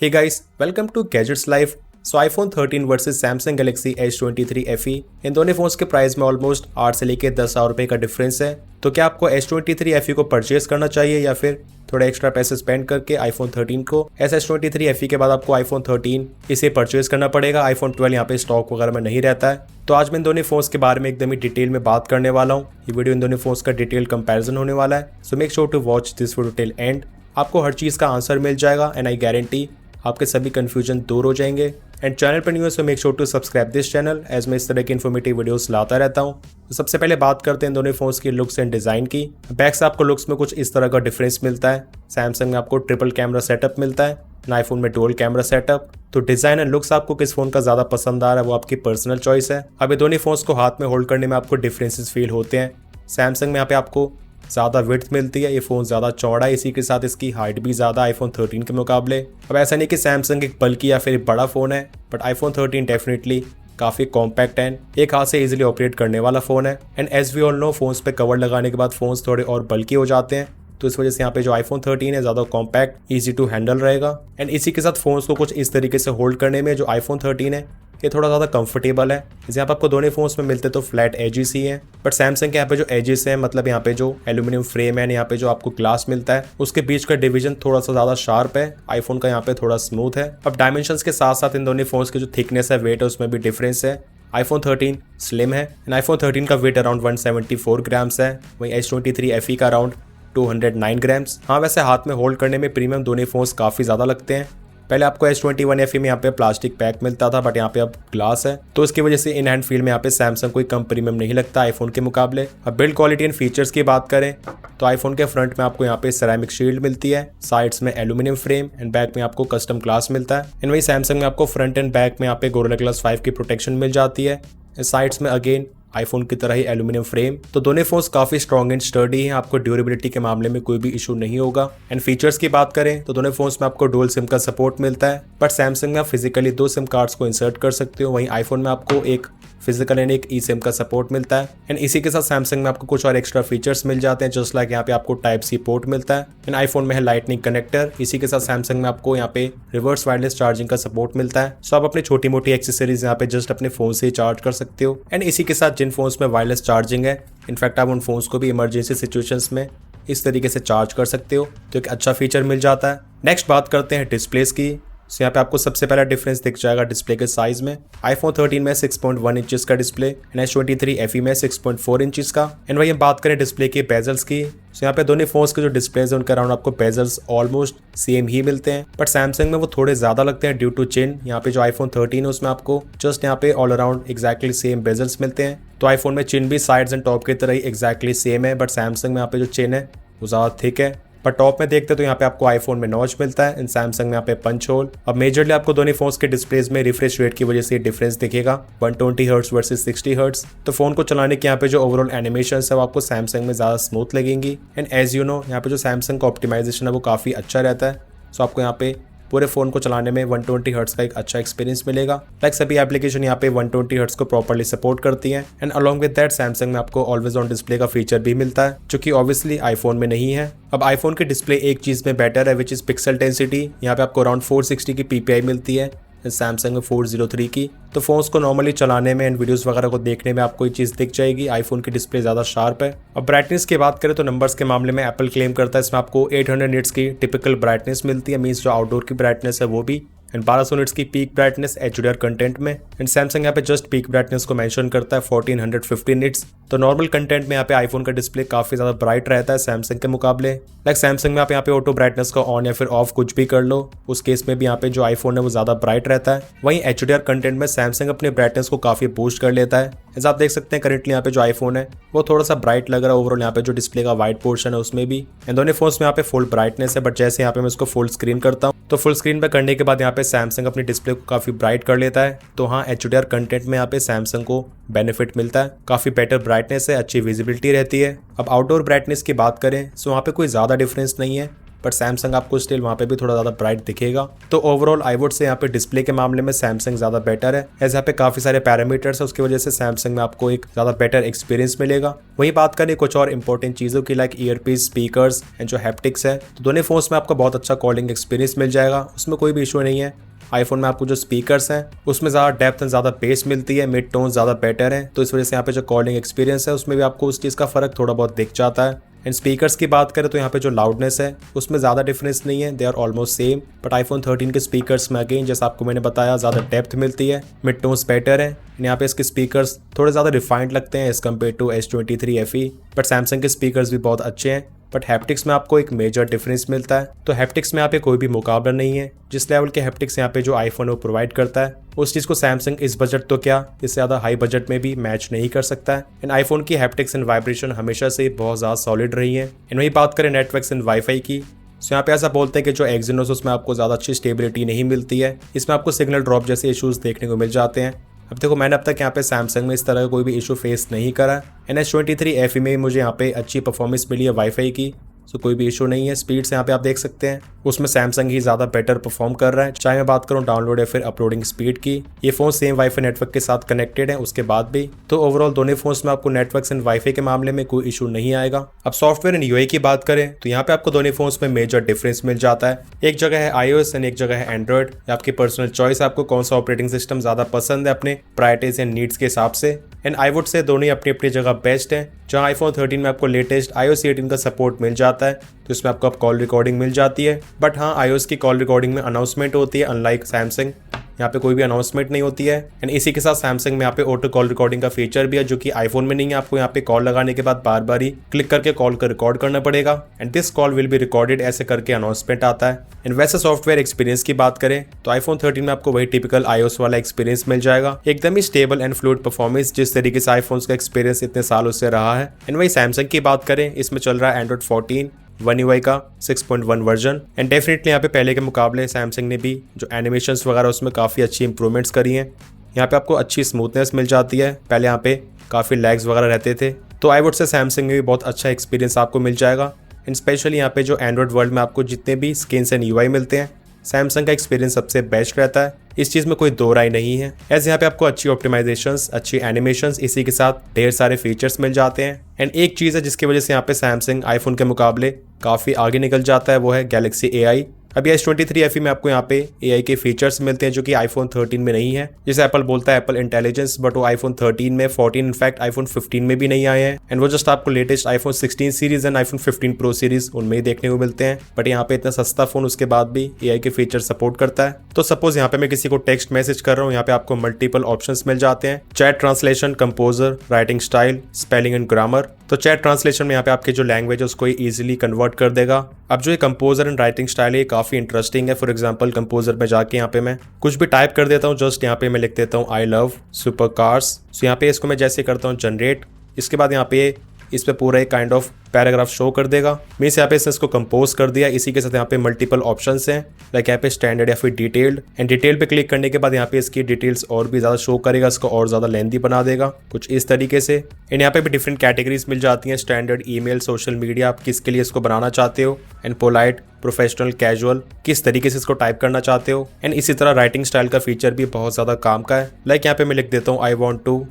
Hey guys, welcome to gadgets live. So iPhone 13 versus Samsung Galaxy S23 FE, इन दोनों phones के price में almost 8 से लेकर 10,000 रुपए का डिफरेंस है। तो क्या आपको S23 FE को परचेज करना चाहिए या फिर थोड़ा एक्स्ट्रा पैसे स्पेंड करके आईफोन 13 को S23 FE के बाद आपको आईफोन 13 इसे परचेज करना पड़ेगा। आईफोन 12 यहाँ पे स्टॉक वगैरह में नहीं रहता है। तो आज मैं इन दोनों फोन्स के बारे में एकदम ही डिटेल में बात करने वाला हूँ। ये वीडियो इन दोनों फोन्स का डिटेल कंपैरिजन होने वाला है। So make sure to watch this video till end. आपको हर चीज़ का आंसर मिल जाएगा एंड आई गारंटी आपके सभी कंफ्यूजन दूर हो जाएंगे। एंड चैनल पर न्यू है so make sure to subscribe this channel as मैं इस तरह की इन्फॉर्मेटिव वीडियोस लाता रहता हूँ। तो सबसे पहले बात करते हैं इन दोनों फोन्स की लुक्स एंड डिजाइन की। बैक से आपको लुक्स में कुछ इस तरह का डिफरेंस मिलता है। सैमसंग में आपको ट्रिपल कैमरा सेटअप मिलता है, आईफोन में डुअल कैमरा सेटअप। तो डिजाइन एंड लुक्स आपको किस फोन का ज्यादा पसंद आ रहा है वो आपकी पर्सनल चॉइस है। अब ये दोनों फोन्स को हाथ में होल्ड करने में आपको डिफरेंसेस फील होते हैं। सैमसंग में यहाँ पे आपको ज़्यादा विड्थ मिलती है, ये फ़ोन ज़्यादा चौड़ा है, इसी के साथ इसकी हाइट भी ज़्यादा आईफोन 13 के मुकाबले। अब ऐसा नहीं कि सैमसंग एक बल्कि या फिर एक बड़ा फ़ोन है, बट आईफोन 13 डेफिनेटली काफ़ी कॉम्पैक्ट है, एक हाथ से इजीली ऑपरेट करने वाला फ़ोन है। And as we all know, phones पे कवर लगाने के बाद फोन्स थोड़े और बल्कि हो जाते हैं। तो इस वजह से यहाँ पे जो आईफोन 13 है ज़्यादा कॉम्पैक्ट, ईजी टू हैंडल रहेगा। एंड इसी के साथ फोन्स को कुछ इस तरीके से होल्ड करने में जो आईफोन 13 है ये थोड़ा ज़्यादा कंफर्टेबल है। जैसे यहाँ पे आपको दोनों फोन्स में मिलते तो फ्लैट एजेस ही हैं, बट सैमसंग के यहाँ पे जो एजेस हैं, मतलब यहाँ पे जो एल्यूमिनियम फ्रेम है, यहाँ पे जो आपको ग्लास मिलता है, उसके बीच का डिवीजन थोड़ा सा ज़्यादा शार्प है। आईफोन का यहाँ पे थोड़ा स्मूथ है। अब डायमेंशंस के साथ साथ इन दोनों फोन्स की जो थिकनेस है, वेट है, उसमें भी डिफरेंस है। आईफोन 13 स्लिम है एंड आईफोन 13 का वेट अराउंड 174 ग्राम्स है, वहीं S23 FE का अराउंड 209 ग्राम्स। हाँ, वैसे हाथ में होल्ड करने में प्रीमियम दोनों फोन्स काफ़ी ज़्यादा लगते हैं। पहले आपको S21 FE में यहाँ पे प्लास्टिक पैक मिलता था, बट यहाँ पे अब ग्लास है, तो इसकी वजह से इन हैंड फील में यहाँ पे सैमसंग कोई कम प्रीमियम नहीं लगता आईफोन के मुकाबले। अब बिल्ड क्वालिटी एंड फीचर्स की बात करें तो आईफोन के फ्रंट में आपको यहाँ पे सेरेमिक शील्ड मिलती है, साइड्स में एल्यूमिनियम फ्रेम एंड बैक में आपको कस्टम ग्लास मिलता है। एंड वही सैमसंग में आपको फ्रंट एंड बैक में यहाँ पे गोरिल्ला ग्लास 5 की प्रोटेक्शन मिल जाती है। साइड्स में अगेन आईफोन की तरह ही एल्यूमिनियम फ्रेम। तो दोनों फोन्स काफी स्ट्रॉन्ग एंड स्टर्डी हैं, आपको ड्यूरेबिलिटी के मामले में कोई भी इशू नहीं होगा। एंड फीचर्स की बात करें तो दोनों फोन्स में आपको डुअल सिम का सपोर्ट मिलता है, बट सैमसंग में आप फिजिकली 2 सिम कार्ड्स को इंसर्ट कर सकते हो, वहीं आईफोन में आपको एक फिजिकल एंड एक ई सिम का सपोर्ट मिलता है। एंड इसी के साथ सैमसंग में आपको कुछ और एक्स्ट्रा फीचर्स मिल जाते हैं, जस्ट लाइक यहाँ पे आपको टाइप सी पोर्ट मिलता है एंड आईफोन में है लाइटनिंग कनेक्टर। इसी के साथ सैमसंग में आपको यहाँ पे रिवर्स वायरलेस चार्जिंग का सपोर्ट मिलता है, सो आप अपनी छोटी मोटी एक्सेसरीज यहाँ पे जस्ट अपने फोन से ही चार्ज कर सकते हो। एंड इसी के साथ जिन फोन्स में वायरलेस चार्जिंग है, इनफैक्ट आप उन फोन्स को भी इमरजेंसी सिचुएशंस में इस तरीके से चार्ज कर सकते हो, तो एक अच्छा फीचर मिल जाता है। नेक्स्ट बात करते हैं डिस्प्लेस की। यहाँ पे आपको सबसे पहला डिफरेंस दिख जाएगा डिस्प्ले के साइज में। आईफोन 13 में 6.1 इंचेस का डिस्प्ले एंड S23 FE में 6.4 इंचेस का। एंड वही हम बात करें डिस्प्ले के बेजल्स की, तो यहाँ पे दोनों फोन्स के जो डिस्प्लेज है उनके अराउंड आपको बेजल्स ऑलमोस्ट सेम ही मिलते हैं, बट सैमसंग में वो थोड़े ज्यादा लगते हैं ड्यू टू चिन। यहाँ पे जो आईफोन 13 है उसमें आपको जस्ट यहाँ पे all around exactly same bezels मिलते हैं। तो आईफोन में चिन भी साइड्स एंड टॉप की तरह ही एक्जैक्टली सेम है, बट सैमसंग में यहाँ पे जो चिन है वो ज्यादा थिक है। पर टॉप में देखते तो यहाँ पे आपको आईफोन में नॉच मिलता है एंड सैमसंग में यहाँ पे पंच होल। अब मेजरली आपको दोनों फोन्स के डिस्प्लेज में रिफ्रेश रेट की वजह से डिफरेंस दिखेगा, 120 हर्ट्ज वर्सेस 60 हर्ट्ज। तो फोन को चलाने के यहाँ पे जो ओवरऑल एनिमेशन है वो आपको सैमसंग में ज्यादा स्मूथ लगेंगी। एंड एज यू नो, यहाँ पे जो सैमसंग का ऑप्टिमाइजेशन है वो काफी अच्छा रहता है, सो आपको यहाँ पे पूरे फोन को चलाने में 120 हर्ट्ज का एक अच्छा एक्सपीरियंस मिलेगा। लाइक सभी एप्लीकेशन यहाँ पे 120 हर्ट्ज को प्रॉपर्ली सपोर्ट करती हैं। And along with that Samsung में आपको ऑलवेज ऑन डिस्प्ले का फीचर भी मिलता है, जो कि ऑब्वियसली आईफोन में नहीं है। अब आईफोन की डिस्प्ले एक चीज में बेटर है, विच इज पिक्सल डेंसिटी। यहाँ पे आपको अराउंड 460 की PPI मिलती है, सैमसंग में 403 की। तो फोन्स को नॉर्मली चलाने में एंड वीडियोस वगैरह को देखने में आपको ये चीज़ दिख जाएगी, आईफोन की डिस्प्ले ज़्यादा शार्प है। अब ब्राइटनेस की बात करें तो नंबर्स के मामले में एप्पल क्लेम करता है इसमें आपको 800 निट्स की टिपिकल ब्राइटनेस मिलती है, मीन्स जो आउटडोर की ब्राइटनेस है वो भी, एंड 1200 निट्स की पीक ब्राइटनेस HDR कंटेंट में। एंड सैमसंग यहाँ पे जस्ट पीक ब्राइटनेस को मेंशन करता है 1450 निट्स। तो नॉर्मल कंटेंट में यहाँ पे आईफोन का डिस्प्ले काफी ज्यादा ब्राइट रहता है सैमसंग के मुकाबले। लाइक सैमसंग में आप यहाँ पे ऑटो ब्राइटनेस को ऑन या फिर ऑफ कुछ भी कर लो, उस केस में भी यहाँ पे जो आईफोन है वो ज्यादा ब्राइट रहता है। वहीं HDR कंटेंट में सैमसंग अपने ब्राइटनेस को काफी बूस्ट कर लेता है। जैसे आप देख सकते हैं करेंटली यहाँ पे जो आईफोन है वो थोड़ा सा ब्राइट लग रहा है ओवरऑल, यहाँ पे जो डिस्प्ले का वाइट पोर्शन है उसमें भी। इन दोनों फोन्स में यहाँ पे फुल ब्राइटनेस है, बट जैसे यहाँ पे मैं इसको फुल स्क्रीन करता हूँ तो फुल स्क्रीन पे करने के बाद यहाँ पे सैमसंग अपनी डिस्प्ले को काफी ब्राइट कर लेता है। तो हाँ, HDR कंटेंट में यहाँ पे सैमसंग को बेनिफिट मिलता है, काफी बेटर ब्राइटनेस है, अच्छी विजिबिलिटी रहती है। अब आउटडोर ब्राइटनेस की बात करें तो वहाँ पे कोई ज्यादा डिफरेंस नहीं है, बट सैमसंग आपको स्टिल वहाँ पे भी थोड़ा ज़्यादा ब्राइट दिखेगा। तो ओवरऑल आई वुड से यहाँ पे डिस्प्ले के मामले में सैमसंग ज़्यादा बेटर है, एज यहाँ पे काफ़ी सारे पैरामीटर्स है, उसकी वजह से सैमसंग में आपको एक ज़्यादा बेटर एक्सपीरियंस मिलेगा। वहीं बात करें कुछ और इंपॉर्टेंट चीज़ों की, लाइक ईयरपीस, स्पीकर्स एंड जो हैप्टिक्स है, तो दोनों फोन्स में आपको बहुत अच्छा कॉलिंग एक्सपीरियंस मिल जाएगा, उसमें कोई भी इशू नहीं है। आईफोन में आपको जो स्पीकर्स हैं उसमें ज़्यादा डेप्थ एंड ज़्यादा बेस मिलती है, मिड टोन ज़्यादा बेटर है, तो इस वजह से यहाँ पे जो कॉलिंग एक्सपीरियंस है उसमें भी आपको उस चीज़ का फ़र्क थोड़ा बहुत दिख जाता है। एंड स्पीकर्स की बात करें तो यहाँ पे जो लाउडनेस है उसमें ज़्यादा डिफरेंस नहीं है, they are almost same. But iPhone 13 के स्पीकर्स में अगेन जैसे आपको मैंने बताया ज़्यादा डेप्थ मिलती है, मिड टोन्स बेटर है। यहाँ पे इसके स्पीकर्स थोड़े ज़्यादा रिफाइंड लगते हैं as compare to S23 FE, but Samsung के स्पीकर्स भी बहुत अच्छे हैं। बट हैप्टिक्स में आपको एक मेजर डिफरेंस मिलता है, तो हैप्टिक्स में यहाँ पे कोई भी मुकाबला नहीं है। जिस लेवल के हैप्टिक्स यहाँ पे जो आईफोन वो प्रोवाइड करता है उस चीज़ को सैमसंग इस बजट तो क्या इससे ज़्यादा हाई बजट में भी मैच नहीं कर सकता है। एंड आईफोन की हैप्टिक्स एंड वाइब्रेशन हमेशा से बहुत ज़्यादा सॉलिड रही है। एंड वही बात करें नेटवर्क्स एंड वाईफाई की, तो यहाँ पे ऐसा बोलते हैं कि जो एक्सिनोस उसमें आपको ज़्यादा अच्छी स्टेबिलिटी नहीं मिलती है, इसमें आपको सिग्नल ड्रॉप जैसे इशूज़ देखने को मिल जाते हैं। अब देखो मैंने अब तक यहाँ पे सैमसंग में इस तरह का कोई भी इशू फेस नहीं करा। S23 FE में मुझे यहाँ पे अच्छी परफॉर्मेंस मिली है वाईफाई की, तो कोई भी इशू नहीं है। स्पीड से यहाँ पे आप देख सकते हैं उसमें सैमसंग ही ज़्यादा बेटर परफॉर्म कर रहा है, चाहे मैं बात करूँ डाउनलोड या फिर अपलोडिंग स्पीड की। ये फ़ोन सेम वाईफाई नेटवर्क के साथ कनेक्टेड है उसके बाद भी, तो ओवरऑल दोनों फोन्स में आपको नेटवर्क्स एंड वाईफाई के मामले में कोई इशू नहीं आएगा। अब सॉफ्टवेयर एंड यूआई की बात करें तो यहाँ पे आपको दोनों फोन्स में मेजर डिफरेंस मिल जाता है। एक जगह है iOS एंड एक जगह है एंड्रॉइड। आपकी पर्सनल चॉइस, आपको कौन सा ऑपरेटिंग सिस्टम ज़्यादा पसंद है अपने प्रायोरिटीज एंड नीड्स के हिसाब से। एंड आई वुड से दोनों ही अपनी अपनी जगह बेस्ट है। जहाँ आईफोन 13 में आपको लेटेस्ट iOS 18 का सपोर्ट मिल जाता है, तो इसमें आपको अब कॉल रिकॉर्डिंग मिल जाती है। बट हाँ iOS की कॉल रिकॉर्डिंग में अनाउंसमेंट होती है, अनलाइक सैमसंग यहाँ पे कोई भी अनाउंसमेंट नहीं होती है। एंड इसी के साथ सैमसंग में यहाँ पे ऑटो कॉल रिकॉर्डिंग का फीचर भी है, जो कि आईफोन में नहीं है। आपको यहाँ पे कॉल लगाने के बाद बार बार ही क्लिक करके कॉल को रिकॉर्ड करना पड़ेगा, and this call will be recorded ऐसे करके अनाउंसमेंट आता है। एंड वैसे सॉफ्टवेयर एक्सपीरियंस की बात करें तो आईफोन 13 में आपको वही टिपिकल iOS वाला एक्सपीरियंस मिल जाएगा, एकदम ही स्टेबल एंड फ्लूइड परफॉर्मेंस जिस तरीके से आईफोन का एक्सपीरियंस इतने सालों से रहा है। एंड वही सैमसंग की बात करें, इसमें चल रहा है एंड्रॉइड 14 One UI का 6.1 वर्जन। एंड डेफिनेटली यहाँ पे पहले के मुकाबले सैमसंग ने भी जो एनिमेशंस वगैरह उसमें काफ़ी अच्छी इंप्रूवमेंट्स करी हैं। यहाँ पे आपको अच्छी स्मूथनेस मिल जाती है, पहले यहाँ पे काफ़ी लैग्स वगैरह रहते थे, तो आई वुड से सैमसंग में भी बहुत अच्छा एक्सपीरियंस आपको मिल जाएगा। एंड स्पेशली यहाँ पे जो एंड्रॉइड वर्ल्ड में आपको जितने भी स्किन्स एंड UI मिलते हैं, सैमसंग का एक्सपीरियंस सबसे बेस्ट रहता है, इस चीज़ में कोई दो राय नहीं है। ऐसे यहाँ पे आपको अच्छी ऑप्टिमाइजेशंस, अच्छी एनिमेशंस, इसी के साथ ढेर सारे फीचर्स मिल जाते हैं। एंड एक चीज़ है जिसकी वजह से यहाँ पे सैमसंग आईफोन के मुकाबले काफ़ी आगे निकल जाता है, वो है गैलेक्सी AI। अभी S23 FE में आपको यहाँ पे AI के फीचर्स मिलते हैं जो कि आईफोन 13 में नहीं है, जैसे एप्पल बोलता है एप्पल इंटेलिजेंस, बट वो आईफोन 13 में, 14 इनफैक्ट आईफोन 15 में भी नहीं आए हैं। एंड वो जस्ट आपको latest iPhone 16 series and iPhone 15 pro series उनमें ही देखने को मिलते हैं। बट यहाँ पे इतना सस्ता फोन उसके बाद भी AI के फीचर सपोर्ट करता है। तो सपोज यहाँ पे मैं किसी को टेक्स्ट मैसेज कर रहा हूँ, यहाँ पे आपको मल्टीपल ऑप्शंस मिल जाते हैं, chat translation, composer, writing style, spelling and grammar. तो चैट ट्रांसलेशन में यहाँ पे आपकी जो लैंग्वेज है उसको इजीली कन्वर्ट कर देगा। अब जो ये कंपोजर एंड राइटिंग स्टाइल है ये काफ़ी इंटरेस्टिंग है। फॉर एग्जांपल कंपोजर में जाके यहाँ पे मैं कुछ भी टाइप कर देता हूँ, जस्ट यहाँ पे मैं लिख देता हूँ आई लव सुपर कार्स। सो यहाँ पे इसको मैं जैसे करता हूँ जनरेट, इसके बाद यहाँ पे इस पे पूरा एक काइंड ऑफ पैराग्राफ शो कर देगा। मीन्स यहाँ पे इसको कंपोज कर दिया। इसी के साथ यहाँ पे मल्टीपल ऑप्शंस हैं, लाइक यहाँ पे स्टैंडर्ड या फिर डिटेल्ड। एंड डिटेल पे क्लिक करने के बाद यहाँ पे इसकी डिटेल्स और भी ज़्यादा शो करेगा, इसको और ज़्यादा लेंथी बना देगा कुछ इस तरीके से। एंड यहाँ पे भी डिफरेंट कैटेगरीज मिल जाती हैं, स्टैंडर्ड, ईमेल, सोशल मीडिया, आप किसके लिए इसको बनाना चाहते हो, एंड पोलाइट, प्रोफेशनल, कैजुअल, किस तरीके से इसको टाइप करना चाहते हो। एंड इसी तरह राइटिंग स्टाइल का फीचर भी बहुत ज़्यादा काम का है, लाइक यहाँ पे मैं लिख देता हूँ I want to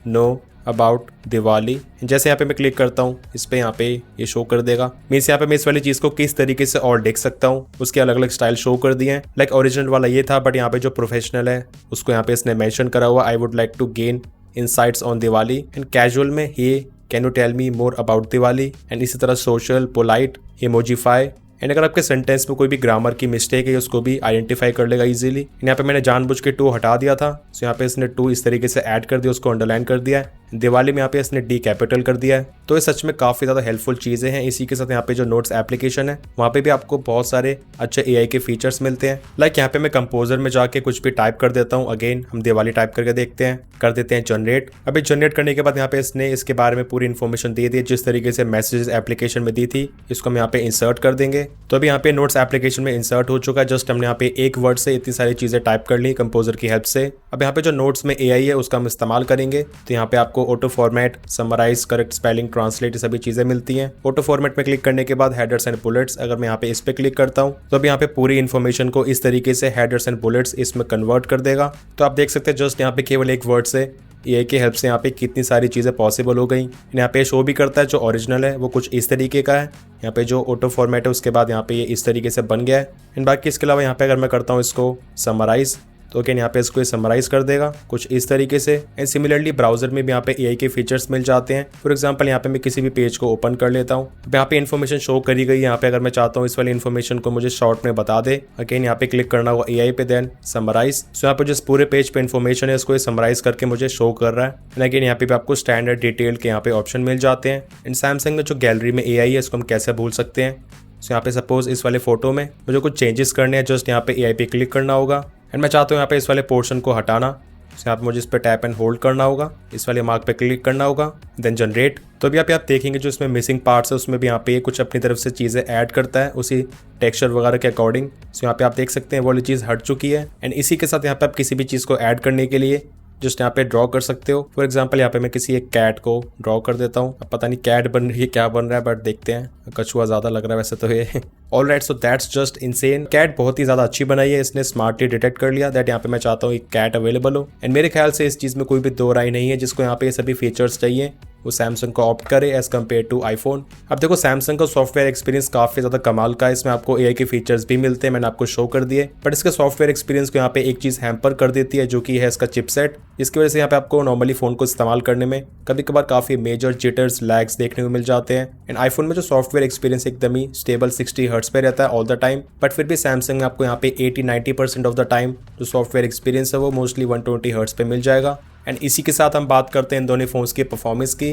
know about Diwali. जैसे यहाँ पे मैं क्लिक करता हूँ इस पे, यहाँ पे ये शो कर देगा। मीन्स यहाँ पे मैं इस वाली चीज़ को किस तरीके से और देख सकता हूँ, उसके अलग अलग स्टाइल शो कर दिए हैं। लाइक ओरिजिनल वाला ये था, बट यहाँ पे जो प्रोफेशनल है उसको यहाँ पे इसने मेंशन करा हुआ, I would like to gain insights on Diwali. And casual में ये can you tell me more about Diwali. And इसी तरह सोशल, पोलाइट, इमोजीफाई। एंड अगर आपके सेंटेंस में कोई भी ग्रामर की मिस्टेक है उसको भी आइडेंटिफाई कर लेगा इजीली। यहाँ पे मैंने जानबूझ के टू हटा दिया था, तो यहाँ पे इसने टू इस तरीके से ऐड कर दिया, उसको अंडरलाइन कर दिया है। दिवाली में यहाँ पे इसने डी कैपिटल कर दिया है। तो ये सच में काफ़ी ज़्यादा हेल्पफुल चीज़ें हैं। इसी के साथ यहाँ पे जो नोट्स एप्लीकेशन है वहाँ पे भी आपको बहुत सारे अच्छे AI के फीचर्स मिलते हैं। लाइक यहाँ पे मैं कंपोजर में जाके कुछ भी टाइप कर देता हूँ, अगेन हम दिवाली टाइप करके देखते हैं, कर देते हैं जनरेट। अभी जनरेट करने के बाद यहाँ पे इसने इसके बारे में पूरी इन्फॉर्मेशन दे दी है, जिस तरीके से मैसेजेस एप्लीकेशन में दी थी, इसको हम यहाँ पे इंसर्ट कर देंगे। तो अभी यहाँ पे नोट्स एप्लीकेशन में इंसर्ट हो चुका है। जस्ट हमने यहाँ पे एक वर्ड से इतनी सारी चीज़ें टाइप कर ली कंपोजर की हेल्प से। अब यहाँ पे जो नोट्स में AI है उसका हम इस्तेमाल करेंगे, तो यहाँ पे आपको auto format, summarize, correct spelling, translate, सभी चीजें मिलती हैं। ऑटो फॉर्मेट में क्लिक करने के बाद हेडर्स एंड बुलेट्स, अगर मैं यहाँ पे इस पे क्लिक करता हूँ तो अब यहाँ पे पूरी इन्फॉर्मेशन को इस तरीके से हेडर्स एंड बुलेट्स इसमें कन्वर्ट कर देगा। तो आप देख सकते हैं जस्ट यहाँ पे केवल एक वर्ड से AI की हेल्प से यहाँ पे कितनी सारी चीज़ें पॉसिबल हो गई। यहाँ पे शो भी करता है जो ओरिजिनल है वो कुछ इस तरीके का है। यहाँ पे जो ऑटो फॉर्मेट है उसके बाद यहाँ पे ये इस तरीके से बन गया है। एंड बाकी इसके अलावा यहाँ पे अगर मैं करता हूँ इसको समराइज तो अगेन यहाँ पे इसको समराइज कर देगा कुछ इस तरीके से। एंड सिमिलरली ब्राउजर में भी यहाँ पे AI के फीचर्स मिल जाते हैं। फॉर एग्जांपल यहाँ पे मैं किसी भी पेज को ओपन कर लेता हूँ, यहाँ पे इन्फॉर्मेशन शो करी गई। यहाँ पे अगर मैं चाहता हूँ इस वाली इन्फॉर्मेशन को मुझे शॉर्ट में बता दे, अगेन यहाँ पे क्लिक करना होगा AI पे, देन समराइज। सो यहाँ पे जिस पूरे पेज पे इन्फॉर्मेशन है उसको समराइज करके मुझे शो कर रहा है। एंड अगेन यहाँ पे आपको स्टैंडर्ड डिटेल के यहाँ पे ऑप्शन मिल जाते हैं। एंड सैमसंग में जो गैलरी में AI है इसको हम कैसे भूल सकते हैं। सो यहाँ पे सपोज इस वाले फोटो में मुझे कुछ चेंजेस करने हैं, जस्ट यहाँ पे AI पे क्लिक करना होगा। एंड मैं चाहता हूँ यहाँ पे इस वाले पोर्शन को हटाना, तो यहाँ पे मुझे इस पर टैप एंड होल्ड करना होगा, इस वाले मार्क पे क्लिक करना होगा, देन जनरेट। तो अभी यहाँ पे आप देखेंगे जो इसमें मिसिंग पार्ट्स है उसमें भी यहाँ पे कुछ अपनी तरफ से चीज़ें ऐड करता है उसी टेक्सचर वगैरह के अकॉर्डिंग। सो यहाँ पे आप देख सकते हैं वो वाली चीज़ हट चुकी है। एंड इसी के साथ यहाँ पे आप किसी भी चीज़ को ऐड करने के लिए जस्ट यहाँ पे ड्रॉ कर सकते हो। फॉर एग्जांपल यहाँ पे मैं किसी एक कैट को ड्रॉ कर देता हूँ। अब पता नहीं कैट बन रही है क्या बन रहा है, बट देखते हैं। कछुआ ज्यादा लग रहा है वैसे तो ये। All right, so that's just insane. कैट बहुत ही ज्यादा अच्छी बनाई है, इसने स्मार्टली डिटेक्ट कर लिया दैट यहाँ पे मैं चाहता हूँ एक कैट अवेलेबल हो। एंड मेरे ख्याल से इस चीज में कोई भी दो राय नहीं है, जिसको यहाँ पे ये सभी फीचर्स चाहिए वो सैमसंग को ऑप्ट करे एज कम्पेयर टू आईफोन। अब देखो सैमसंग का सॉफ्टवेयर एक्सपीरियंस काफी ज्यादा कमाल का है, इसमें आपको AI के फीचर्स भी मिलते हैं, मैंने आपको शो कर दिए। बट इसके सॉफ्टवेयर एक्सपीरियंस को यहाँ पे एक चीज हैम्पर कर देती है जो कि है इसका चिपसेट, जिसकी वजह से यहाँ पे आपको नॉर्मली फोन को इस्तेमाल करने में कभी कभार काफी मेजर जिटर्स, लैग्स देखने को मिल जाते हैं। एंड आईफोन में जो सॉफ्टवेयर एक्सपीरियंस एकदम ही स्टेबल 60 हर्ट्ज पे रहता है ऑल द टाइम, बट फिर भी सैमसंग में आपको यहाँ पे 80-90% ऑफ द टाइम जो सॉफ्टवेयर एक्सपीरियंस है वो मोस्टली 120 हर्ट्ज पे मिल जाएगा। एंड इसी के साथ हम बात करते हैं इन दोनों फोन्स की परफॉर्मेंस की।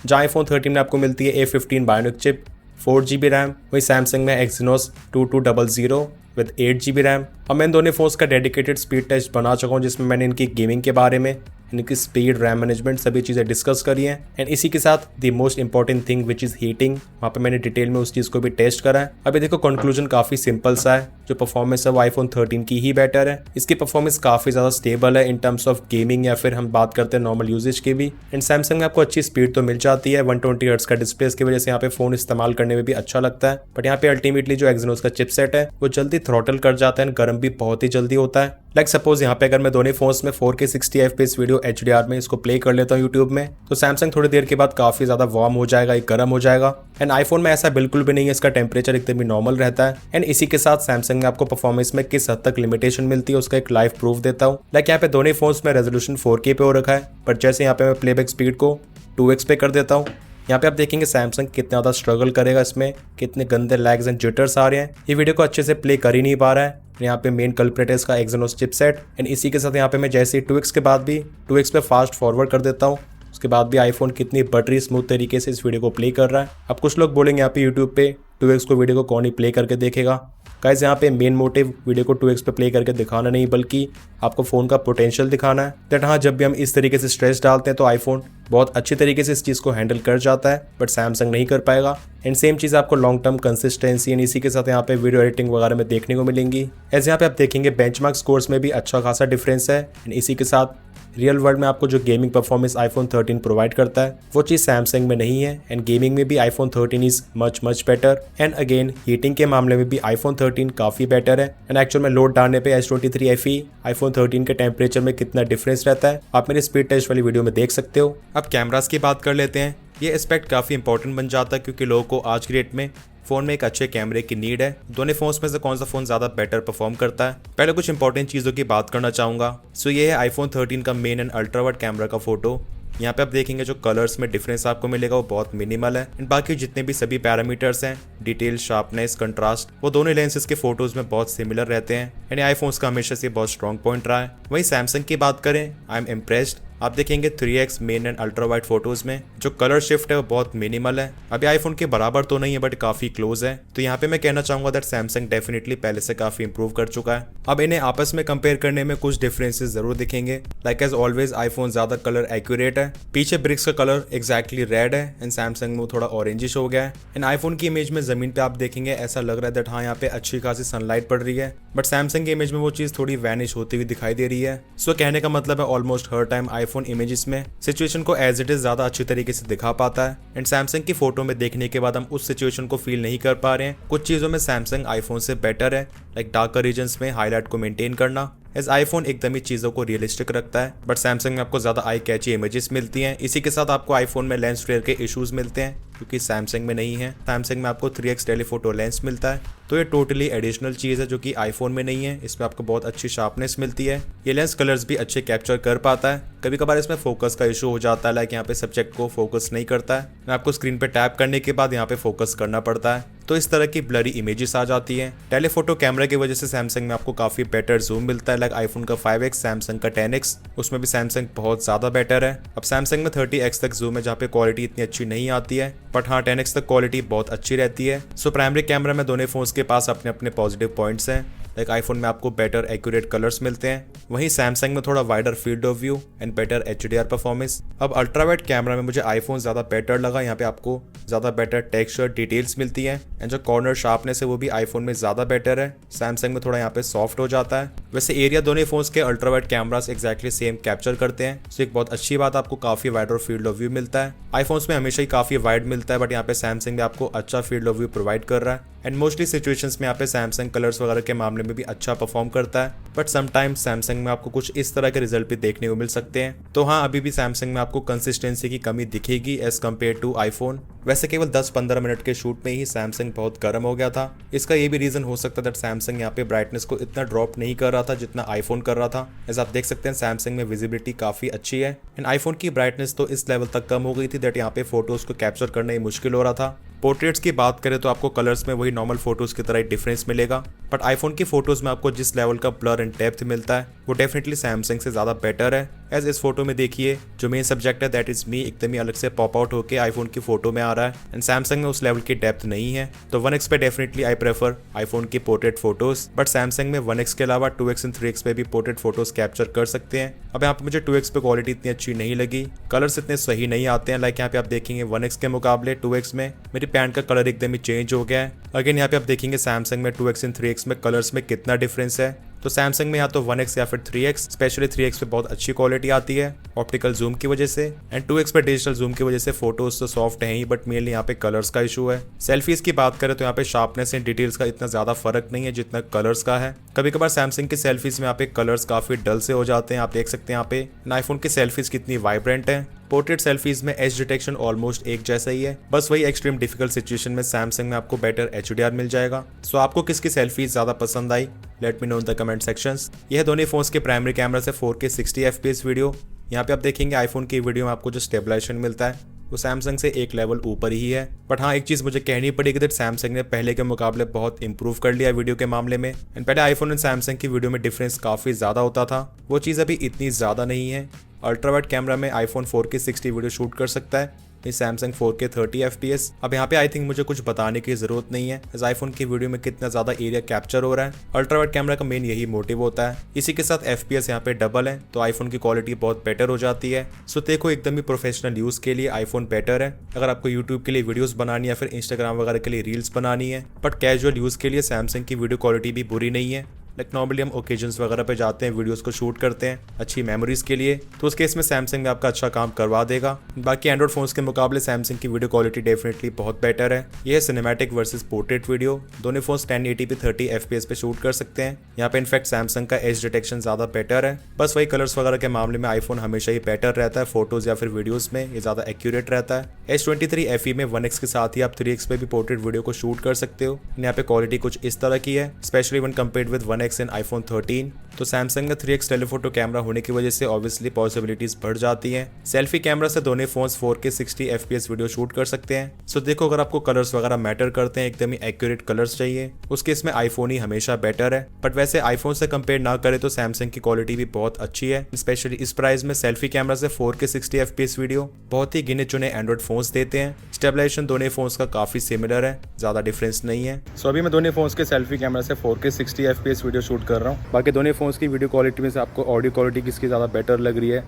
जहाँ आईफोन 13 में आपको मिलती है A15 bionic chip, 4GB RAM, वही सैमसंग में Exynos 2200 विद 8GB रैम। अब मैं इन दोनों फोन्स का डेडिकेटेड स्पीड टेस्ट बना चुका हूँ जिसमें मैंने इनकी गेमिंग के बारे में, इनकी स्पीड, रैम मैनेजमेंट सभी चीज़ें डिस्कस करी हैं। एंड इसी के साथ the most important thing which is heating, वहाँ पे मैंने डिटेल में उस चीज़ को भी टेस्ट करा है। अभी देखो कंक्लूजन काफ़ी सिंपल सा है, जो परफॉर्मेंस है वो आईफोन 13 की ही बेटर है। इसकी परफॉर्मेंस काफ़ी ज़्यादा स्टेबल है इन टर्म्स ऑफ गेमिंग या फिर हम बात करते हैं नॉर्मल यूजेज की भी। एंड सैमसंग में आपको अच्छी स्पीड तो मिल जाती है, 120 हर्ट्ज का डिस्प्ले की वजह से यहाँ पे फोन इस्तेमाल करने में भी अच्छा लगता है। बट यहाँ पे अल्टीमेटली जो Exynos का चिपसेट है वो जल्दी थ्रॉटल कर जाता है, गर्म भी बहुत ही जल्दी होता है। लाइक सपोज यहाँ पे अगर मैं दोनों फोन्स में 4K 60 FPS वीडियो HDR में इसको प्ले कर लेता हूँ यूट्यूब में, तो सैमसंग थोड़ी देर के बाद काफी ज्यादा वार्म हो जाएगा, एक गर्म हो जाएगा। एंड आईफोन में ऐसा बिल्कुल भी नहीं है, इसका टेम्परेचर एकदम ही नॉर्मल रहता है। एंड इसी के साथ सैमसंग में आपको परफॉर्मेंस में किस हद तक लिमिटेशन मिलती है उसका एक लाइव प्रूफ देता हूँ। लाइक यहाँ पे दोनों फोन्स में रेजोल्यूशन 4K पे हो रखा है, बट जैसे यहाँ पे मैं प्लेबैक स्पीड को 2x पे कर देता हूँ, यहाँ पे आप देखेंगे सैमसंग कितना ज़्यादा स्ट्रगल करेगा, इसमें कितने गंदे लैग्स एंड जिटर्स आ रहे हैं, ये वीडियो को अच्छे से प्ले कर ही नहीं पा रहा है। यहाँ पे मेन कल्प्रेट है इसका Exynos चिपसेट। एंड इसी के साथ यहाँ पे मैं जैसे ही 2x के बाद भी 2x पे फास्ट फॉरवर्ड कर देता हूँ, उसके बाद भी आईफोन कितनी बटरी स्मूथ तरीके से इस वीडियो को प्ले कर रहा है। अब कुछ लोग बोलेंगे यहाँ पे यूट्यूब पे 2x को वीडियो को कौन ही प्ले करके देखेगा। गाइस यहाँ पे मेन मोटिव वीडियो को 2x पे प्ले करके दिखाना नहीं, बल्कि आपको फोन का पोटेंशियल दिखाना है। दैट हाँ, जब भी हम इस तरीके से स्ट्रेस डालते हैं तो आईफोन बहुत अच्छी तरीके से इस चीज़ को हैंडल कर जाता है, बट सैमसंग नहीं कर पाएगा। एंड सेम चीज़ आपको लॉन्ग टर्म कंसिस्टेंसी एंड इसी के साथ यहाँ पे वीडियो एडिटिंग वगैरह में देखने को मिलेंगी। ऐसे यहाँ पे आप देखेंगे बेंचमार्क स्कोर्स में भी अच्छा खासा डिफरेंस है। एंड इसी के साथ रियल वर्ल्ड में आपको जो गेमिंग परफॉर्मेंस आईफोन 13 प्रोवाइड करता है वो चीज़ सैमसंग में नहीं है। एंड गेमिंग में भी iPhone 13 is much better. And again heating के मामले में भी आईफोन 13 काफ़ी बेटर है। एंड एक्चुअल में लोड डालने पे S23 FE आईफोन 13 के टेम्परेचर में कितना डिफरेंस रहता है आप मेरे स्पीड टेस्ट वाली वीडियो में देख सकते हो। अब कैमरास की बात कर लेते हैं। ये एस्पेक्ट काफ़ी इंपॉर्टेंट बन जाता है क्योंकि लोगों को आज की डेट में फोन में एक अच्छे कैमरे की नीड है। दोनों फोन्स में से कौन सा फोन ज्यादा बेटर परफॉर्म करता है, पहले कुछ इंपॉर्टेंट चीजों की बात करना चाहूंगा। सो ये है आईफोन 13 का main and ultra wide camera का फोटो। यहाँ पे आप देखेंगे जो कलर्स में डिफरेंस आपको मिलेगा वो बहुत मिनिमल है। एंड बाकी जितने भी सभी पैरामीटर्स हैं, डिटेल, शार्पनेस, कंट्रास्ट, वो दोनों लेंसेज के फोटोज में बहुत सिमिलर रहते हैं। एंड आईफोन्स का हमेशा से बहुत स्ट्रॉन्ग पॉइंट रहा है। वहीं सैमसंग की बात करें, आई एम इम्प्रेस्ड। आप देखेंगे 3x main and ultra wide photos में जो कलर शिफ्ट है वो बहुत मिनिमल है। अभी आईफोन के बराबर तो नहीं है बट काफी क्लोज है। तो यहाँ पे मैं कहना चाहूंगा दैट सैमसंग डेफिनेटली पहले से काफी इंप्रूव कर चुका है। अब इन्हें आपस में कंपेयर करने में कुछ डिफरेंसेस जरूर दिखेंगे। लाइक एज ऑलवेज आईफोन ज्यादा कलर एक्यूरेट है, पीछे ब्रिक्स का कलर एग्जैक्टली रेड है एंड सैमसंग में थोड़ा ऑरेंजिश हो गया है। एंड आईफोन की इमेज में जमीन पे आप देखेंगे ऐसा लग रहा है दैट हाँ यहाँ पे अच्छी खासी सनलाइट पड़ रही है, बट सैमसंग की इमेज में वो चीज थोड़ी वैनिश होती हुई दिखाई दे रही है। सो कहने का मतलब है ऑलमोस्ट हर टाइम आईफोन इमेजेस में सिचुएशन को एज इट इज ज्यादा अच्छी तरीके से दिखा पाता है एंड सैमसंग की फोटो में देखने के बाद हम उस सिचुएशन को फील नहीं कर पा रहे हैं। कुछ चीजों में सैमसंग आईफोन से बेटर है, लाइक डार्कर रीजन्स में हाईलाइट को मेंटेन करना, एज आईफोन एकदम ही चीजों को रियलिस्टिक रखता है, बट सैमसंग में आपको ज्यादा आई कैची इमेजेस मिलती हैं। इसी के साथ आपको आईफोन में लेंस फ्लेयर के इश्यूज मिलते हैं क्योंकि सैमसंग में नहीं है। सैमसंग में आपको 3x टेलीफोटो लेंस मिलता है, तो ये टोटली एडिशनल चीज है जो कि आईफोन में नहीं है। इसमें आपको बहुत अच्छी शार्पनेस मिलती है, ये लेंस कलर्स भी अच्छे कैप्चर कर पाता है। कभी कभार इसमें फोकस का इशू हो जाता है, लाइक यहाँ पे सब्जेक्ट को फोकस नहीं करता है, आपको स्क्रीन पे टैप करने के बाद यहाँ पे फोकस करना पड़ता है, तो इस तरह की ब्लरी इमेजेस आ जाती हैं। टेलीफोटो कैमरा की वजह से सैमसंग में आपको काफी बेटर जूम मिलता है, लाइक आईफोन का 5x, सैमसंग का 10x, उसमें भी सैमसंग बहुत ज्यादा बेटर है। अब सैमसंग में 30x तक जूम है जहाँ पे क्वालिटी इतनी अच्छी नहीं आती है, बट हाँ 10x तक क्वालिटी बहुत अच्छी रहती है। सो प्राइमरी कैमरा में दोनों फोन्स के पास अपने अपने पॉजिटिव पॉइंट्स हैं, लाइक आईफोन में आपको बेटर एक्यूरेट कलर्स मिलते हैं, वहीं सैमसंग में थोड़ा wider field of view and better HDR performance. अब अल्ट्रावाइड कैमरा में मुझे आईफोन ज्यादा बेटर लगा, यहाँ पे आपको ज्यादा बेटर टेक्सचर डिटेल्स मिलती हैं एंड जो कॉर्नर शार्पनेस है वो भी आईफोन में ज्यादा बेटर है, सैमसंग में थोड़ा यहाँ पे सॉफ्ट हो जाता है। वैसे एरिया दोनों फोन्स के ultrawide cameras exactly same capture करते हैं, तो एक बहुत अच्छी बात, आपको काफी वाइडर फील्ड ऑफ व्यू मिलता है। आईफोन्स में हमेशा ही काफी वाइड मिलता है, बट यहाँ पे सैमसंग में आपको अच्छा फील्ड ऑफ व्यू प्रोवाइड कर रहा है एंड मोस्टली सिचुएशंस में यहाँ पे सैमसंग कलर्स वगैरह के मामले में भी अच्छा परफॉर्म करता है, बट समटाइम्स सैमसंग में आपको कुछ इस तरह के रिजल्ट भी देखने को मिल सकते हैं। तो हाँ, अभी भी सैमसंग में आपको कंसिस्टेंसी की कमी दिखेगी एज कम्पेयर टू आईफोन। वैसे केवल 10-15 मिनट के शूट में ही सैमसंग बहुत गर्म हो गया था। इसका ये भी रीजन हो सकता है दैट सैमसंग यहाँ पे ब्राइटनेस को इतना ड्रॉप नहीं कर रहा था जितना आईफोन कर रहा था। एज आप देख सकते हैं सैमसंग में विजिबिलिटी काफी अच्छी है एंड आईफोन की ब्राइटनेस तो इस लेवल तक कम हो गई थी दैट यहाँ पे फोटोज को कैप्चर करना ही मुश्किल हो रहा था। पोर्ट्रेट्स की बात करें तो आपको कलर्स में वही नॉर्मल फोटोज की तरह ही डिफरेंस मिलेगा, बट आईफोन की फोटोज में आपको जिस लेवल का ब्लर एंड डेप्थ मिलता है वो डेफिनेटली सैमसंग से ज्यादा बेटर है। एज इस फोटो में देखिए जो मेन सब्जेक्ट है दैट इज मी एकदम ही अलग से पॉप आउट होकर आईफोन की फोटो में आ रहा है एंड सैमसंग में उस लेवल की डेप्थ नहीं है। तो 1x पे डेफिनेटली आई प्रेफर आईफोन की पोर्ट्रेट फोटोज, बट सैमसंग में 1x के अलावा 2x एंड 3x पे भी पोर्ट्रेट फोटोज कैप्चर कर सकते हैं। अब यहाँ पे मुझे 2x पे क्वालिटी इतनी अच्छी नहीं लगी, कलर्स इतने सही नहीं आते हैं, लाइक यहाँ पे आप देखेंगे 1x के मुकाबले 2x में मेरी पैंट का कलर एकदम ही चेंज हो गया है। अगेन यहाँ पे आप देखेंगे सैमसंग में 2x एंड 3x में कलर्स में कितना डिफरेंस है। तो सैमसंग में या तो 1x या फिर 3x, स्पेशली 3x पे बहुत अच्छी क्वालिटी आती है ऑप्टिकल जूम की वजह से, एंड 2x पे डिजिटल जूम की वजह से फोटोज तो सॉफ्ट हैं ही, बट मेनली यहाँ पे कलर्स का इशू है। सेल्फीज की बात करें तो यहाँ पे शार्पनेस एंड डिटेल्स का इतना ज्यादा फर्क नहीं है जितना कलर्स का है। कभी कभार सैमसंग की सेल्फीज में यहाँ पे कलर्स काफी डल से हो जाते हैं, आप देख सकते हैं यहाँ पे आईफोन की सेल्फीज कितनी वाइब्रेंट है। पोर्ट्रेट सेल्फीज में एज डिटेक्शन ऑलमोस्ट एक जैसा ही है, बस वही एक्सट्रीम डिफिकल्ट सिचुएशन में सैमसंग में आपको बेटर HDR मिल जाएगा। सो आपको किसकी सेल्फीज ज्यादा पसंद आई, let me know in the comment sections. यह दोनों फोन्स के प्राइमरी कैमरा से 4K 60 FPS वीडियो। यहाँ पे आप देखेंगे आईफोन की वीडियो में आपको जो स्टेबलाइजेशन मिलता है वो सैमसंग से एक लेवल ऊपर ही है, बट हाँ एक चीज मुझे कहनी पड़ेगी दैट सैमसंग ने पहले के मुकाबले बहुत इंप्रूव कर लिया वीडियो के मामले में। एंड पहले आईफोन एंड सैमसंग की वीडियो में डिफरेंस काफी ज्यादा होता था, वो चीज अभी इतनी ज्यादा नहीं है। अल्ट्रावाइड कैमरा में आईफोन 4K 60 वीडियो शूट कर सकता है, सैमसंग 4K 30 FPS। अब यहाँ पे आई थिंक मुझे कुछ बताने की जरूरत नहीं है, इस आईफोन की वीडियो में कितना ज्यादा एरिया कैप्चर हो रहा है। अल्ट्रावाइड कैमरा का मेन यही मोटिव होता है। इसी के साथ FPS यहाँ पे डबल है, तो आईफोन की क्वालिटी बहुत बेटर हो जाती है। सो देखो एकदम ही प्रोफेशनल यूज के लिए आईफोन बेटर है, अगर आपको यूट्यूब के लिए वीडियोस बनानी है या फिर इंस्टाग्राम वगैरह के लिए रील्स बनानी है। बट कैजुअल यूज के लिए सैमसंग की वीडियो क्वालिटी भी बुरी नहीं है, लाइक नॉर्मली हम ओकेजन्स वगैरह पे जाते हैं, वीडियोस को शूट करते हैं अच्छी मेमोरीज के लिए, तो उस केस में सैमसंग आपका अच्छा काम करवा देगा। बाकी एंड्रॉइड फोन्स के मुकाबले सैमसंग की वीडियो क्वालिटी डेफिनेटली बहुत बेटर है। यह है सिनेमैटिक वर्सेस पोर्ट्रेट वीडियो, दोनों फोन्स 1080p 30 FPS पे शूट कर सकते हैं। यहाँ पे इनफैक्ट सैमसंग का एज डिटेक्शन ज्यादा बेटर है, बस वही कलर्स वगैरह के मामले में आईफोन हमेशा ही बेटर रहता है, फोटोज या फिर वीडियोज में ये ज्यादा एक्यूरेट रहता है। S23 FE में 1x के साथ ही आप 3x पे भी पोर्ट्रेट वीडियो को शूट कर सकते हो। यहाँ पे क्वालिटी कुछ इस तरह की है, specially one compared with 1x in iPhone 13। तो सैमसंग का 3x टेलीफोटो कैमरा होने की वजह से ऑब्वियसली पॉसिबिलिटीज बढ़ जाती हैं। सेल्फी कैमरा से दोनों phones 4K 60 FPS video shoot कर सकते हैं। सो देखो अगर आपको कलर्स वगैरह मैटर करते हैं, एकदम ही एक्यूरेट कलर्स चाहिए, उसके इसमें आईफोन ही हमेशा बेटर है। बट वैसे आईफोन से कंपेयर ना करें तो सैमसंग की क्वालिटी भी बहुत अच्छी है, स्पेशली इस प्राइस में सेल्फी कैमरा से 4K 60 FPS वीडियो बहुत ही गिने चुने एंड्रॉइड फोन्स देते हैं। स्टेबलाइजेशन दोनों फोन्स का काफी सिमिलर है, ज्यादा डिफरेंस नहीं है। सो अभी मैं दोनों फोन्स के सेल्फी कैमरा से 4K 60 FPS वीडियो शूट कर रहा हूँ। बाकी दोनों फोन्स की वीडियो क्वालिटी में से आपको ऑडियो क्वालिटी किसकी ज़्यादा बेटर लग रही है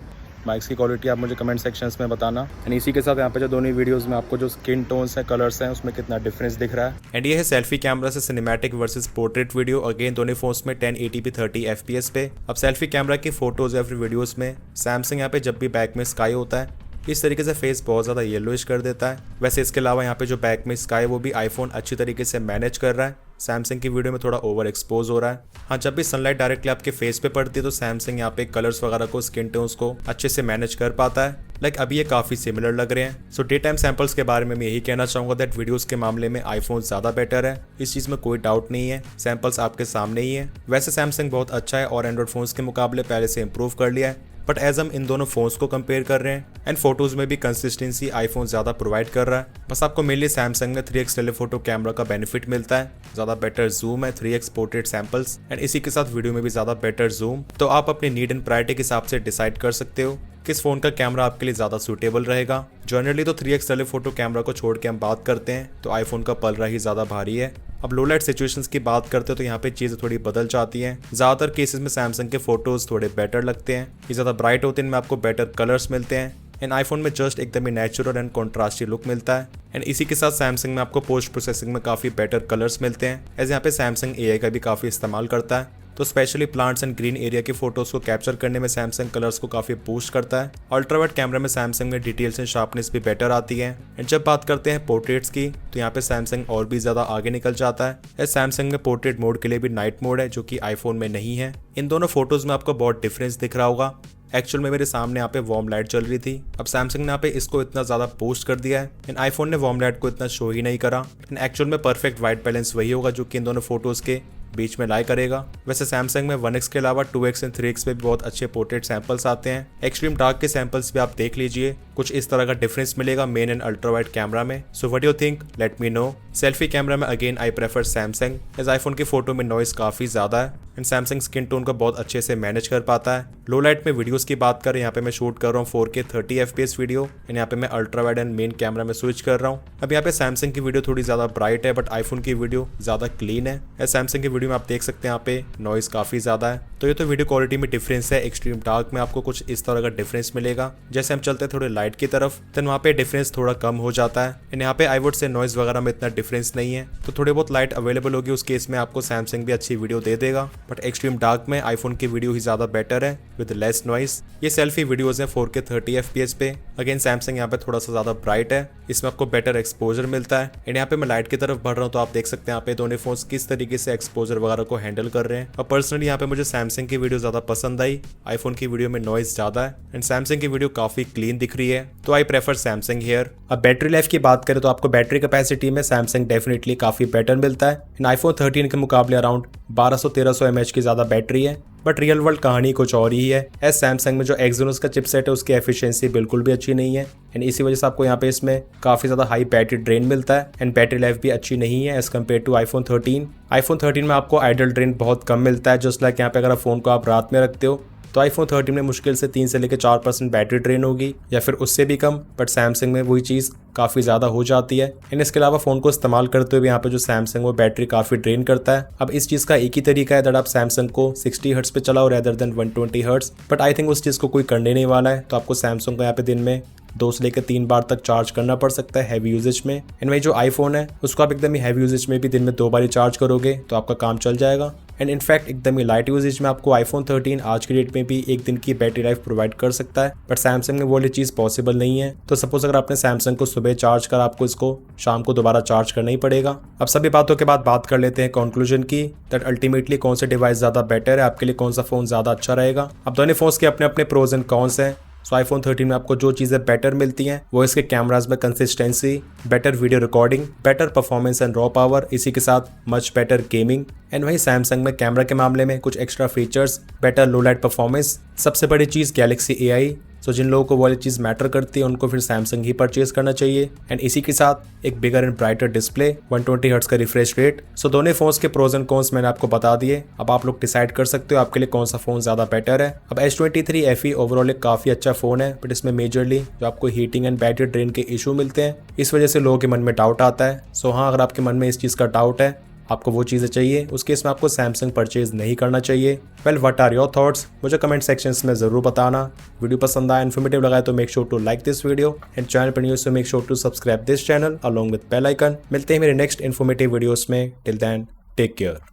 माइक्स की क्वालिटी आप मुझे कमेंट सेक्शंस में बताना। एंड इसी के साथ यहाँ पे जो दोनों वीडियोस में आपको जो स्किन टोन्स हैं, कलर्स हैं, उसमें कितना डिफरेंस दिख रहा है। एंड ये है सेल्फी कैमरा से cinematic versus portrait video, again दोनों फोन्स में 1080p 30 FPS पे। अब सेल्फी कैमरा की फोटोज या फिर वीडियोस में सैमसंग यहाँ पे जब भी बैक में स्काई होता है इस तरीके से फेस बहुत ज़्यादा येलोइश कर देता है। वैसे इसके अलावा यहाँ पे जो बैक में स्काई वो भी आईफोन अच्छी तरीके से मैनेज कर रहा है। सैमसंग की वीडियो में थोड़ा ओवर एक्सपोज हो रहा है। हाँ, जब भी सनलाइट डायरेक्टली आपके फेस पे पड़ती है तो सैमसंग यहाँ पे कलर्स वगैरह को, स्किन टोन्स को अच्छे से मैनेज कर पाता है। लाइक अभी ये काफ़ी सिमिलर लग रहे हैं। सो डे टाइम सैंपल्स के बारे में मैं यही कहना चाहूँगा दैट वीडियोस के मामले में आईफोन ज़्यादा बेटर है, इस चीज़ में कोई डाउट नहीं है। सैंपल्स आपके सामने ही है। वैसे सैमसंग बहुत अच्छा है और एंड्रॉइड फोन्स के मुकाबले पहले से इंप्रूव कर लिया है, बट एज हम इन दोनों फोन्स को कंपेयर कर रहे हैं एंड फोटोज में भी कंसिस्टेंसी आईफोन ज़्यादा प्रोवाइड कर रहा है। बस आपको मेनली सैमसंग में 3x टेलीफोटो कैमरा का बेनिफिट मिलता है, ज़्यादा बेटर जूम है, 3x पोर्ट्रेट सैंपल्स एंड इसी के साथ वीडियो में भी ज़्यादा बेटर जूम। तो आप अपनी नीड एंड प्रायोरिटी के हिसाब से डिसाइड कर सकते हो किस फोन का कैमरा आपके लिए ज़्यादा सूटेबल रहेगा। जनरली तो 3x टेलीफोटो कैमरा को छोड़ के हम बात करते हैं तो आईफोन का पलड़ा ही ज़्यादा भारी है। अब लो लाइट सिचुएशंस की बात करते हो तो यहाँ पे चीज़ें थोड़ी बदल जाती हैं। ज़्यादातर केसेस में सैमसंग के फोटोज थोड़े बेटर लगते हैं, ये ज़्यादा ब्राइट होते हैं, इनमें आपको बेटर कलर्स मिलते हैं एंड आईफोन में जस्ट एकदम ही नेचुरल एंड कॉन्ट्रास्टी लुक मिलता है। एंड इसी के साथ सैमसंग में आपको पोस्ट प्रोसेसिंग में काफ़ी बेटर कलर्स मिलते हैं, एज यहाँ पे सैमसंग AI का भी काफ़ी इस्तेमाल करता है। तो specially plants and green area की फोटोज को कैप्चर करने में सैमसंग कलर्स को काफ़ी बूस्ट करता है। अल्ट्रावाइड कैमरा में सैमसंग में डिटेल्स एंड शार्पनेस भी बेटर आती है। एंड जब बात करते हैं पोर्ट्रेट्स की तो यहाँ पे सैमसंग और भी ज़्यादा आगे निकल जाता है। सैमसंग में पोर्ट्रेट मोड के लिए भी नाइट मोड है जो कि आईफोन में नहीं है। इन दोनों फोटोज में आपको बहुत डिफरेंस दिख रहा होगा। एक्चुअल में मेरे सामने यहाँ पे वार्म लाइट चल रही थी, अब सैमसंग ने यहाँ पे इसको इतना ज़्यादा बूस्ट कर दिया है एंड आईफोन ने वार्म लाइट को इतना शो ही नहीं करा। एंड एक्चुअल में परफेक्ट वाइट बैलेंस वही होगा जो कि इन दोनों फोटोज़ के बीच में लाई करेगा। वैसे सैमसंग में 1x के अलावा 2x एंड 3x पे भी बहुत अच्छे पोर्ट्रेट सैंपल्स आते हैं। एक्सट्रीम डार्क के सैंपल्स भी आप देख लीजिए, कुछ इस तरह का डिफरेंस मिलेगा main and ultra wide camera में। So what you think, let me know. Selfie camera में again I prefer Samsung, as iPhone की फोटो में नॉइस काफ़ी ज़्यादा है एंड सैमसंग स्किन टोन को बहुत अच्छे से मैनेज कर पाता है। लो लाइट में वीडियोस की बात करें, यहाँ पे मैं शूट कर रहा हूँ 4K 30 FPS वीडियो एंड यहाँ पे मैं ultra wide and main camera में स्विच कर रहा हूँ। अब यहाँ पे सैमसंग की वीडियो थोड़ी ज़्यादा ब्राइट है बट आईफोन की वीडियो ज़्यादा क्लीन है। सैमसंग की वीडियो में आप देख सकते हैं यहाँ पे नॉइस काफ़ी ज़्यादा है। तो ये तो वीडियो क्वालिटी में डिफरेंस है। एक्सट्रीम डार्क में आपको कुछ इस तरह का डिफरेंस मिलेगा। जैसे हम चलते हैं थोड़े लाइट की तरफ देन वहाँ पे डिफरेंस थोड़ा कम हो जाता है एंड यहाँ पे आई वुड से नॉइस वगैरह में इतना डिफरेंस नहीं है। तो थोड़ी बहुत लाइट अवेलेबल होगी उस केस में आपको सैमसंग भी अच्छी वीडियो दे देगा, बट एक्सट्रीम डार्क में आईफोन की वीडियो ही ज़्यादा बेटर है विद लेस नॉइस। ये सेल्फी वीडियोज़ हैं 4K 30 FPS पे। अगेन सैमसंग यहाँ पे थोड़ा सा ज़्यादा ब्राइट है, इसमें आपको बेटर एक्सपोजर मिलता है एंड यहाँ पे मैं लाइट की तरफ बढ़ रहा हूँ तो आप देख सकते हैं यहाँ पे दोनों फोन्स किस तरीके से एक्सपोजर वगैरह को हैंडल कर रहे हैं। और पर्सनली यहाँ पे मुझे सैमसंग की वीडियो ज़्यादा पसंद आई, आईफोन की वीडियो में नॉइस ज़्यादा है एंड सैमसंग की वीडियो काफ़ी क्लीन दिख रही है, तो आई प्रेफर सैमसंग हियर। अब बैटरी लाइफ की बात करें तो आपको बैटरी कैपेसिटी में सैमसंग डेफिनेटली काफ़ी बेटर मिलता है एंड आईफोन 13 के मुकाबले अराउंड 1200-1300 mAh की ज़्यादा बैटरी है, बट रियल वर्ल्ड कहानी कुछ और ही है। एज सैमसंग में जो एक्सोनस का चिपसेट है उसकी एफिशिएंसी बिल्कुल भी अच्छी नहीं है एंड इसी वजह से आपको यहाँ पे इसमें काफ़ी ज़्यादा हाई बैटरी ड्रेन मिलता है एंड बैटरी लाइफ भी अच्छी नहीं है as compare to iPhone 13। IPhone 13 में आपको आइडल ड्रेन बहुत कम मिलता है, जस्ट लाइक यहाँ पे अगर आप फ़ोन को आप रात में रखते हो तो आईफोन 13 में मुश्किल से 3 से लेकर 4% बैटरी ड्रेन होगी या फिर उससे भी कम, बट सैमसंग में वही चीज़ काफ़ी ज़्यादा हो जाती है एंड इसके अलावा फ़ोन को इस्तेमाल करते हुए यहाँ पे जो सैमसंग वो बैटरी काफ़ी ड्रेन करता है। अब इस चीज़ का एक ही तरीका है दैट आप सैमसंग को 60 हर्ट्स पे चलाओ rather than 120 hertz, but I think उस चीज़ को कोई करने नहीं वाला है। तो आपको सैमसंग को यहाँ पे दिन में 2 से लेकर 3 बार तक चार्ज करना पड़ सकता है हैवी यूजेज में एंड वही जो आईफोन है उसको आप एकदम ही हैवी यूजेज में भी दिन में 2 बार ही चार्ज करोगे तो आपका काम चल जाएगा एंड इनफैक्ट एकदम ही लाइट यूजेज में आपको आईफोन 13 आज की डेट में भी 1 दिन की बैटरी लाइफ प्रोवाइड कर सकता है, बट सैमसंग में वो वाली चीज़ पॉसिबल नहीं है। तो सपोज अगर आपने सैमसंग को सुबह चार्ज कर आपको इसको शाम को दोबारा चार्ज करना ही पड़ेगा। अब सभी बातों के बाद बात कर लेते हैं कंक्लूजन की दैट अल्टीमेटली कौन सा डिवाइस ज़्यादा बेटर है, आपके लिए कौन सा फ़ोन ज़्यादा अच्छा रहेगा। अब दोनों फोन्स के अपने अपने प्रोज एंड कॉन्स हैं। सो आईफोन 13 में आपको जो चीज़ें बेटर मिलती हैं वो इसके कैमराज में consistency, better video recording, better performance and raw power, इसी के साथ मच बेटर गेमिंग एंड वहीं सैमसंग में कैमरा के मामले में कुछ एक्स्ट्रा फीचर्स, बेटर लो लाइट परफॉर्मेंस, सबसे बड़ी चीज़ गैलेक्सी AI। सो जिन लोगों को वो वाली चीज़ मैटर करती है उनको फिर सैमसंग ही परचेज करना चाहिए एंड इसी के साथ एक bigger and brighter display, 120 hertz का रिफ्रेश रेट। सो दोनों फोन्स के प्रोज एंड कॉन्स मैंने आपको बता दिए। अब आप लोग डिसाइड कर सकते हो आपके लिए कौन सा फ़ोन ज़्यादा बेटर है। अब S23 FE ओवरऑल एक काफ़ी अच्छा फ़ोन है, बट इसमें मेजरली जो आपको हीटिंग एंड बैटरी ड्रेन के इशू मिलते हैं, इस वजह से लोगों के मन में डाउट आता है। सो हाँ, अगर आपके मन में इस चीज़ का डाउट है, आपको वो चीज़ें चाहिए, उस केस में आपको सैमसंग परचेज नहीं करना चाहिए। Well, what are your thoughts? मुझे कमेंट सेक्शंस में ज़रूर बताना। वीडियो पसंद आया, इन्फॉर्मेटिव लगा तो make sure to like this video and channel पर news, make sure to subscribe this channel along with bell icon. मिलते हैं मेरे नेक्स्ट इन्फॉर्मेटिव वीडियोस में। Till then, take care.